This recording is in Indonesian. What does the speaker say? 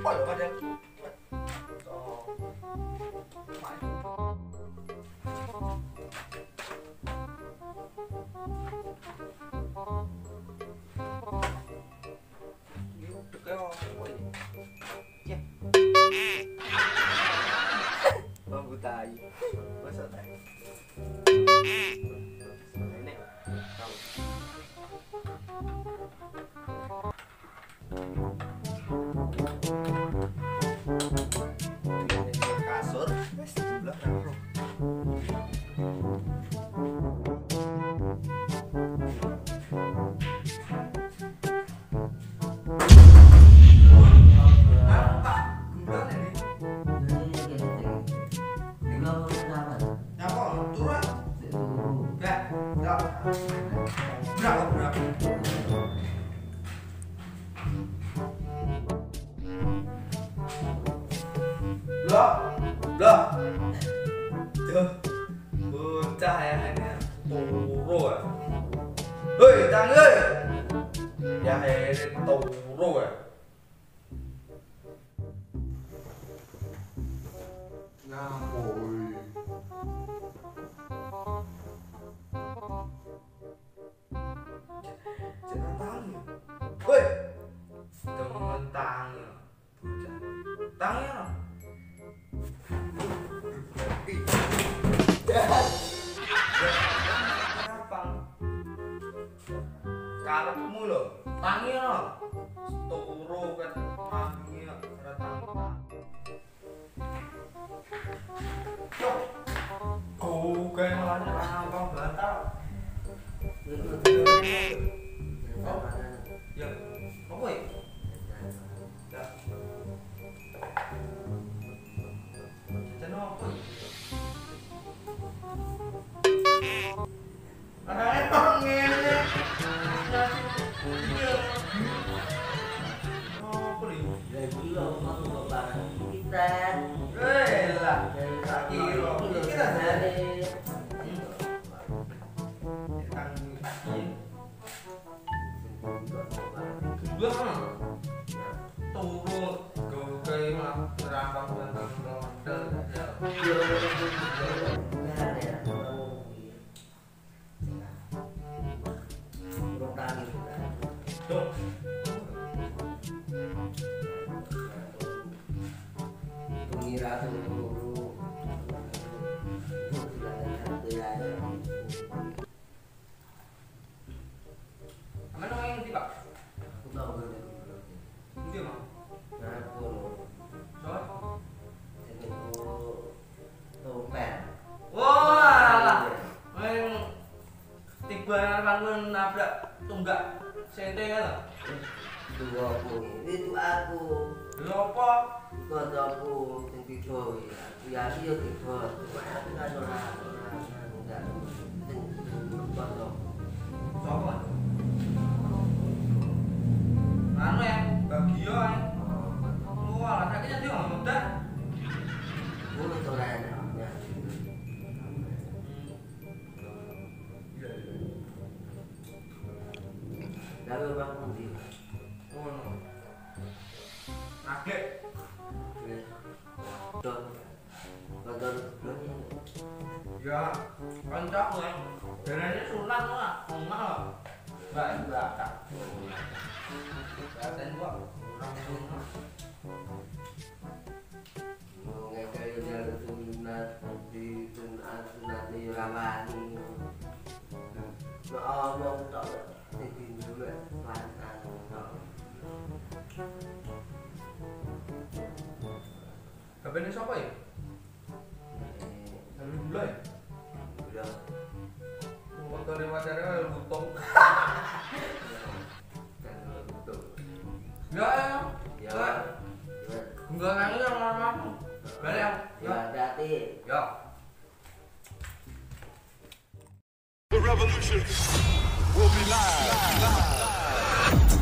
Oh, pada bambu tai, masa tai. Nenek, tahu. Kasur, sebelah kanan. Lah, bocah ya ini turu ya. Hei, tangi hei. Ya ini turu ya. Ngapoi. Jangan tangi. Hei, temen tangi. Bocah, tangi ya. Kenapa? Karepmu lho, tangi lho. Turu kan mangi lho, ora tangi. Yo. Oh, kayak malah rampang bantal. Ya, apa ya? Ya. Jajan apa? Ngene. Oh, beli. Lagi lo mau barang kita. Lah, sak kilo. Iki ta jane. Gembloh. Turun goke mah ngerampang bantal model. Bangun nabrak tunggak senteng kan? Dua aku, itu aku. Kenapa? Kotakku sing tiba ya iya tiba. Aku kan ora enggak sing kotak. Sopo? Anu ya, Bagio ya. Wah, sakitnya dia ngomong dah. Ngono to ra enak. Lalu bang pundi? Ngono. Nagek. Don. Don. Ya, kancaku ya. Derene sunat lah, omah. Mbak tak. Katen kok orang sunat. Ngekek yo sunat di sunat rawani. Ngomong tok. Kabeh sapa ya? Dari gula ya? Gula. Montone wacare lutung. Ya. Ya. Enggak nang yo ngomong. Balik. Ya, hati. Ya. The revolution will be live.